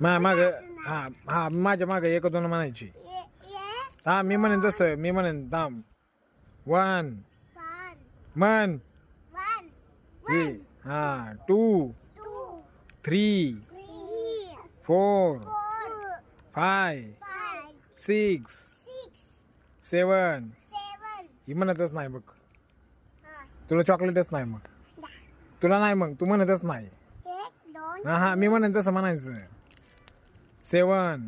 माग हा हा माझ्या माग एक दोन म्हणायची. हा मी म्हणेन तसं मी म्हणेन थांब. 1 मन हा 2 3 4 5 6 7 ही म्हणतच नाही बघ. तुला चॉकलेटच नाही मग. तुला नाही मग तू म्हणतच नाही. हा हा मी म्हणेन तसं म्हणायचं. 7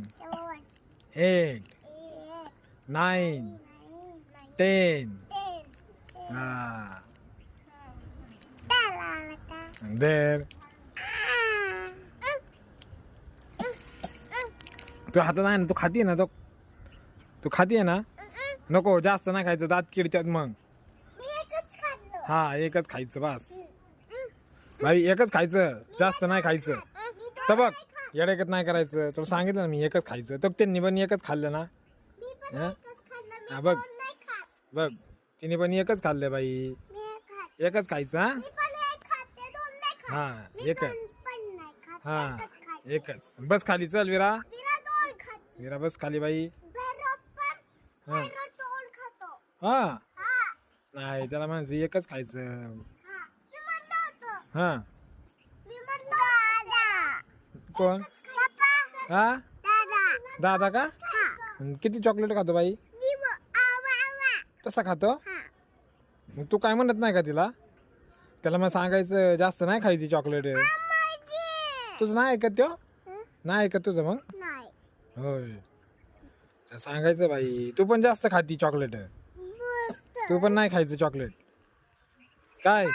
8 9 10 हा देर तू हातात आहे ना तू खाती ना तो तू खाती ना. नको जास्त नाही खायचं दात किडतात मग. हा एकच खायचं बस भाई एकच खायचं जास्त नाही खायचं. तर बघ येड्याकत नाही करायचं तुला सांगितलं ना मी एकच खायचं. तर त्यांनी पण एकच खाल्लं ना. हा बघ बघ तिने पण एकच खाल्लं बाई. एकच खायचं हा हा एकच हा एकच बस खाली चल विरा. विरा बस खाली बाई. हा हा नाही त्याला म्हणायचं एकच खायचं. हा कोण हा दादा का. किती चॉकलेट खातो बाई. तसा खातो. मग तू काय म्हणत नाही का तिला. त्याला मग सांगायचं जास्त नाही खायची चॉकलेट. तुझं नाही ऐकत तो नाही ऐकत तुझं मग. होय सांगायचं बाई तू पण जास्त खाती चॉकलेट. तू पण नाही खायचं चॉकलेट काय.